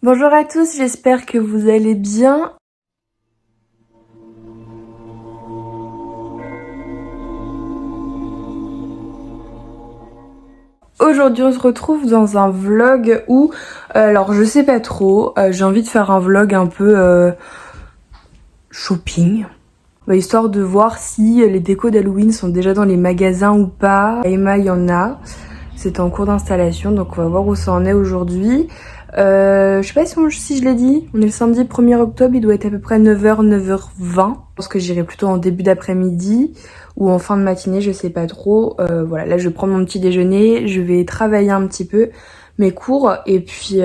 Bonjour à tous, j'espère que vous allez bien. Aujourd'hui on se retrouve dans un vlog où, alors je sais pas trop, j'ai envie de faire un vlog un peu shopping. Histoire de voir si les décos d'Halloween sont déjà dans les magasins ou pas. À Emma il y en a, c'est en cours d'installation donc on va voir où ça en est aujourd'hui. Je sais pas si je l'ai dit, on est le samedi 1er octobre, il doit être à peu près 9h, 9h20. Je pense que j'irai plutôt en début d'après-midi ou en fin de matinée, je sais pas trop. Voilà, là je vais prendre mon petit déjeuner, je vais travailler un petit peu mes cours et puis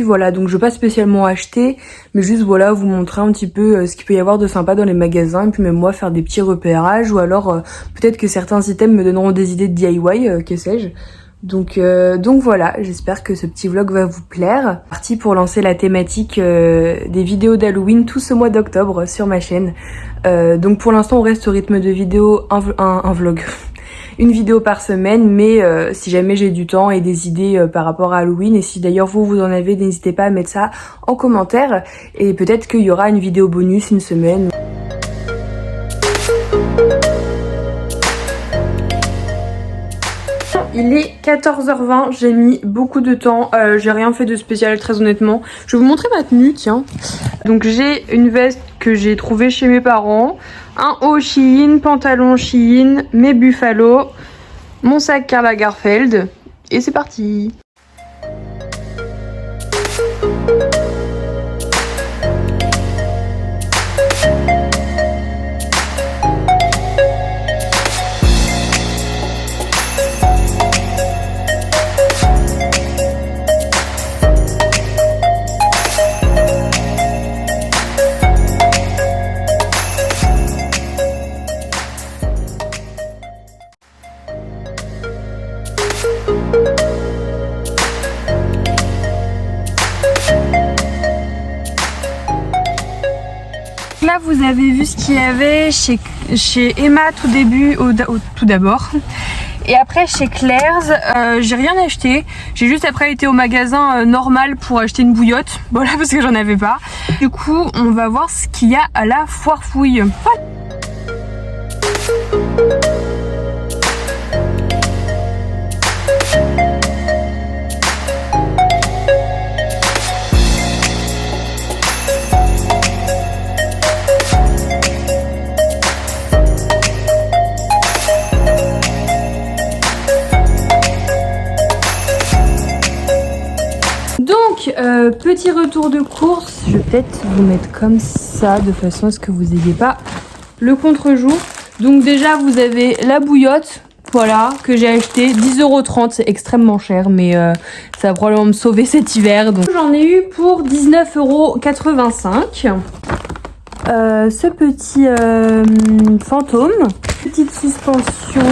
voilà, donc je vais pas spécialement acheter, mais juste voilà, vous montrer un petit peu ce qu'il peut y avoir de sympa dans les magasins et puis même moi faire des petits repérages ou alors peut-être que certains items me donneront des idées de DIY, que sais-je. Donc voilà, j'espère que ce petit vlog va vous plaire. Parti pour lancer la thématique des vidéos d'Halloween tout ce mois d'octobre sur ma chaîne. Donc pour l'instant on reste au rythme de vidéo, un vlog, une vidéo par semaine, mais si jamais j'ai du temps et des idées par rapport à Halloween, et si d'ailleurs vous en avez, n'hésitez pas à mettre ça en commentaire, et peut-être qu'il y aura une vidéo bonus une semaine. Il est 14h20, j'ai mis beaucoup de temps, j'ai rien fait de spécial très honnêtement. Je vais vous montrer ma tenue, tiens. Donc j'ai une veste que j'ai trouvée chez mes parents, un haut Shein, pantalon Shein, mes Buffalo, mon sac Karl Lagerfeld, et c'est parti. Là vous avez vu ce qu'il y avait chez Emma tout début, tout d'abord. Et après chez Claire's, j'ai rien acheté. J'ai juste après été au magasin normal pour acheter une bouillotte. Voilà, parce que j'en avais pas. Du coup on va voir ce qu'il y a à la foire fouille. Donc, petit retour de course, je vais peut-être vous mettre comme ça, de façon à ce que vous n'ayez pas le contre-jour. Donc déjà, vous avez la bouillotte, voilà, que j'ai acheté 10,30 €, c'est extrêmement cher, mais ça va probablement me sauver cet hiver. Donc j'en ai eu pour 19,85 €. Ce petit fantôme, petite suspension.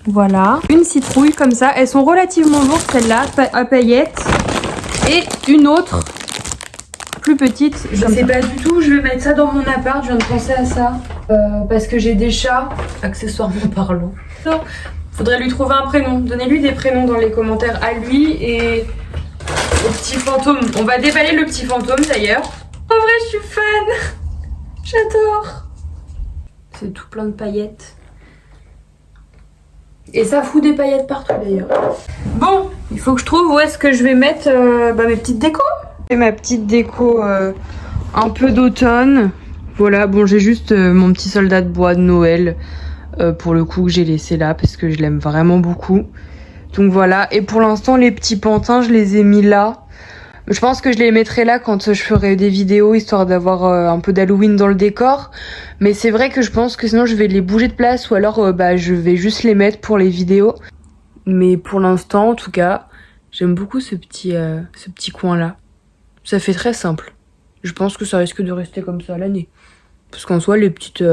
Voilà, une citrouille comme ça, elles sont relativement lourdes celles-là, à paillettes, et une autre plus petite, je sais pas du tout, je vais mettre ça dans mon appart, je viens de penser à ça, parce que j'ai des chats, accessoirement parlant. Faudrait lui trouver un prénom, donnez-lui des prénoms dans les commentaires à lui et au petit fantôme. On va déballer le petit fantôme d'ailleurs. En vrai je suis fan, j'adore. C'est tout plein de paillettes. Et ça fout des paillettes partout d'ailleurs. Bon, il faut que je trouve où est-ce que je vais mettre mes petites décos. Et ma petite déco un peu d'automne. Voilà, bon j'ai juste mon petit soldat de bois de Noël. Pour le coup que j'ai laissé là parce que je l'aime vraiment beaucoup. Donc voilà, et pour l'instant les petits pantins je les ai mis là. Je pense que je les mettrai là quand je ferai des vidéos, histoire d'avoir un peu d'Halloween dans le décor. Mais c'est vrai que je pense que sinon je vais les bouger de place ou alors je vais juste les mettre pour les vidéos. Mais pour l'instant en tout cas, j'aime beaucoup ce petit coin là. Ça fait très simple. Je pense que ça risque de rester comme ça l'année. Parce qu'en soi les petites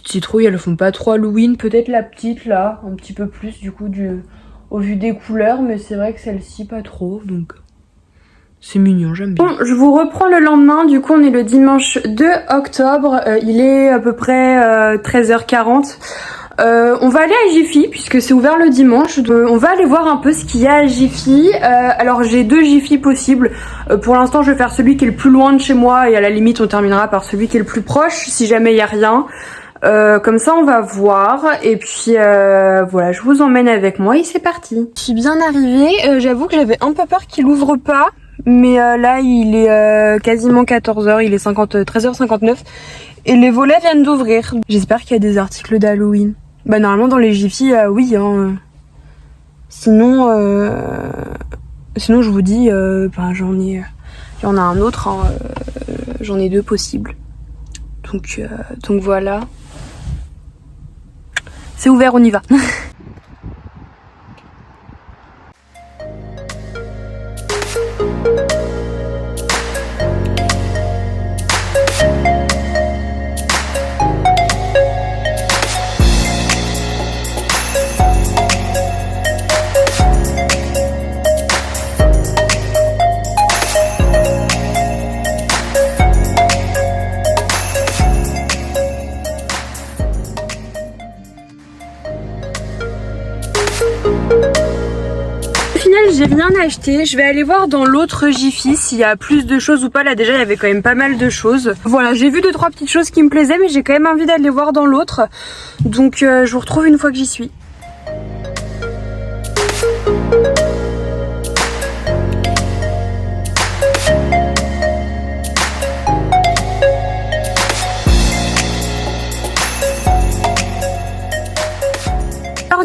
citrouilles elles font pas trop Halloween. Peut-être la petite là, un petit peu plus du coup au vu des couleurs. Mais c'est vrai que celle-ci pas trop donc... C'est mignon, j'aime bien. Bon, je vous reprends le lendemain, du coup on est le dimanche 2 octobre, il est à peu près 13h40. On va aller à Jiffy puisque c'est ouvert le dimanche. On va aller voir un peu ce qu'il y a à Jiffy. Alors j'ai 2 Jiffy possibles. Pour l'instant je vais faire celui qui est le plus loin de chez moi et à la limite on terminera par celui qui est le plus proche si jamais il n'y a rien. Comme ça on va voir et puis voilà, je vous emmène avec moi et c'est parti. Je suis bien arrivée, j'avoue que j'avais un peu peur qu'il ouvre pas, mais là il est quasiment 14h, il est 13h59 et les volets viennent d'ouvrir. J'espère qu'il y a des articles d'Halloween. Bah normalement dans les Jiffy oui hein. Sinon je vous dis ben il y en a un autre hein, j'en ai 2 possibles. Donc voilà. C'est ouvert, on y va. J'ai rien acheté, je vais aller voir dans l'autre Jiffy s'il y a plus de choses ou pas. Là déjà il y avait quand même pas mal de choses. Voilà, j'ai vu 2-3 petites choses qui me plaisaient mais j'ai quand même envie d'aller voir dans l'autre. Donc je vous retrouve une fois que j'y suis.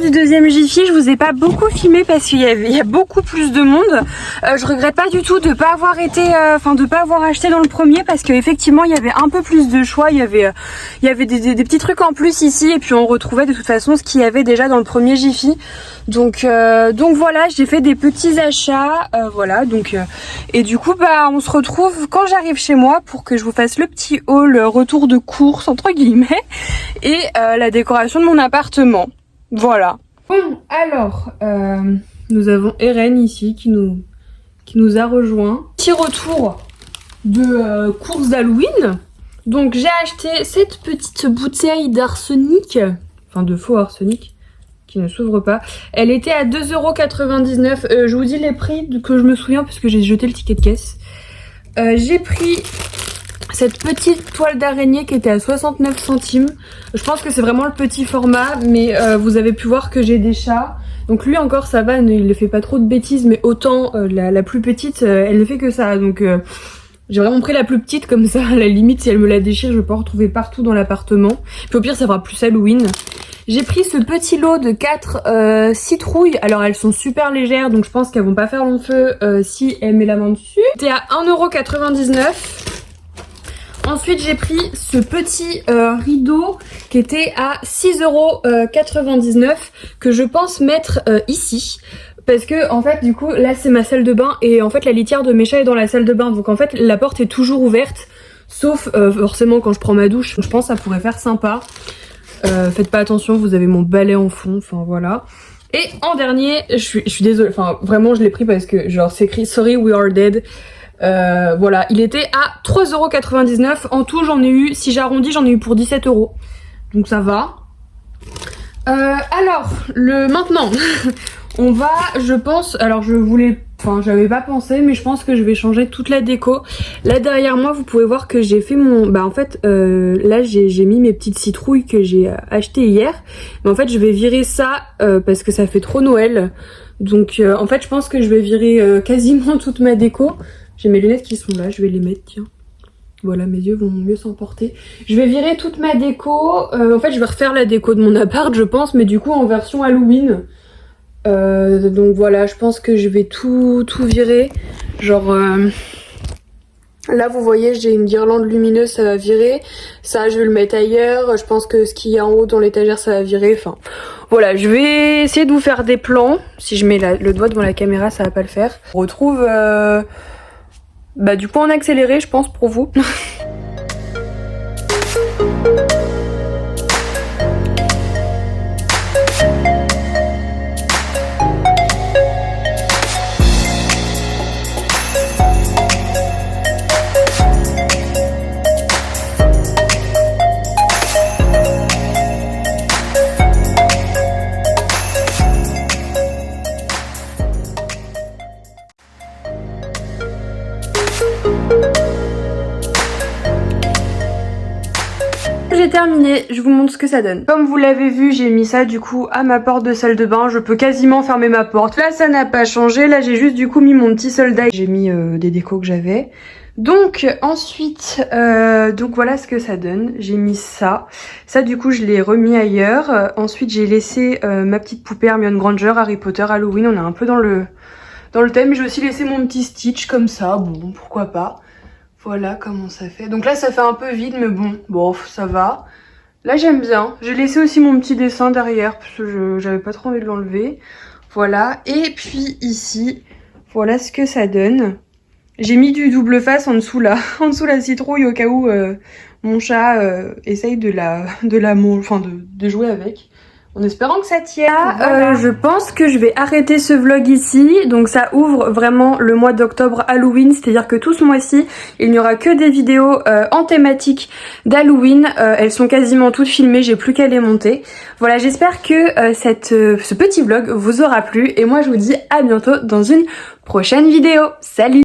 Du deuxième Jiffy, je vous ai pas beaucoup filmé parce qu'il y a beaucoup plus de monde. Je regrette pas du tout de pas avoir été, de pas avoir acheté dans le premier parce qu'effectivement il y avait un peu plus de choix, il y avait des petits trucs en plus ici et puis on retrouvait de toute façon ce qu'il y avait déjà dans le premier Jiffy. Donc voilà, j'ai fait des petits achats, voilà donc et du coup bah on se retrouve quand j'arrive chez moi pour que je vous fasse le petit haul retour de course entre guillemets et la décoration de mon appartement. Voilà. Bon, alors, nous avons Eren ici qui nous a rejoint. Petit retour de course d'Halloween. Donc j'ai acheté cette petite bouteille d'arsenic, enfin de faux arsenic, qui ne s'ouvre pas. Elle était à 2,99 €. Je vous dis les prix que je me souviens parce que j'ai jeté le ticket de caisse. J'ai pris cette petite toile d'araignée qui était à 69 centimes. Je pense que c'est vraiment le petit format, mais vous avez pu voir que j'ai des chats. Donc lui encore ça va, il ne fait pas trop de bêtises, mais autant la plus petite, elle ne fait que ça. Donc j'ai vraiment pris la plus petite comme ça, à la limite si elle me la déchire, je vais pas retrouver partout dans l'appartement. Puis au pire ça fera plus Halloween. J'ai pris ce petit lot de 4 citrouilles. Alors elles sont super légères, donc je pense qu'elles vont pas faire long feu si elle met la main dessus. C'était à 1,99 €. Ensuite j'ai pris ce petit rideau qui était à 6,99 € que je pense mettre ici. Parce que en fait du coup là c'est ma salle de bain et en fait la litière de mes chats est dans la salle de bain. Donc en fait la porte est toujours ouverte. Sauf forcément quand je prends ma douche. Je pense que ça pourrait faire sympa. Faites pas attention, vous avez mon balai en fond, enfin voilà. Et en dernier, je suis désolée, enfin vraiment je l'ai pris parce que genre c'est écrit Sorry we are dead. Voilà, il était à 3,99 €. En tout j'en ai eu, si j'arrondis j'en ai eu pour 17 €. Donc ça va. Alors, maintenant on va, je pense, alors j'avais pas pensé mais je pense que je vais changer toute la déco. Là derrière moi vous pouvez voir que j'ai fait mon, en fait là j'ai mis mes petites citrouilles que j'ai achetées hier. Mais en fait je vais virer ça parce que ça fait trop Noël. Donc en fait je pense que je vais virer quasiment toute ma déco. J'ai mes lunettes qui sont là, je vais les mettre, tiens. Voilà, mes yeux vont mieux s'emporter. Je vais virer toute ma déco. En fait, je vais refaire la déco de mon appart, je pense, mais du coup en version Halloween. Donc voilà, je pense que je vais tout virer. Genre, là vous voyez, j'ai une guirlande lumineuse, ça va virer. Ça, je vais le mettre ailleurs. Je pense que ce qui est en haut dans l'étagère, ça va virer. Enfin, voilà, je vais essayer de vous faire des plans. Si je mets le doigt devant la caméra, ça va pas le faire. On retrouve... du coup en accéléré je pense pour vous. j'ai terminé, je vous montre ce que ça donne. Comme vous l'avez vu, j'ai mis ça du coup à ma porte de salle de bain. Je peux quasiment fermer ma porte. Là ça n'a pas changé, là j'ai juste du coup mis mon petit soldat. J'ai mis des décos que j'avais. Donc ensuite, donc voilà ce que ça donne. J'ai mis ça. Ça du coup je l'ai remis ailleurs. Ensuite j'ai laissé ma petite poupée Hermione Granger, Harry Potter, Halloween. On est un peu dans le thème. J'ai aussi laissé mon petit Stitch comme ça. Bon, pourquoi pas. Voilà comment ça fait. Donc là ça fait un peu vide mais bon ça va. Là j'aime bien. J'ai laissé aussi mon petit dessin derrière parce que j'avais pas trop envie de l'enlever. Voilà. Et puis ici, voilà ce que ça donne. J'ai mis du double face en dessous là, en dessous la citrouille au cas où mon chat essaye de jouer avec. En espérant que ça tienne. Voilà. Je pense que je vais arrêter ce vlog ici. Donc ça ouvre vraiment le mois d'octobre Halloween. C'est-à-dire que tout ce mois-ci, il n'y aura que des vidéos en thématique d'Halloween. Elles sont quasiment toutes filmées, j'ai plus qu'à les monter. Voilà, j'espère que ce petit vlog vous aura plu. Et moi je vous dis à bientôt dans une prochaine vidéo. Salut!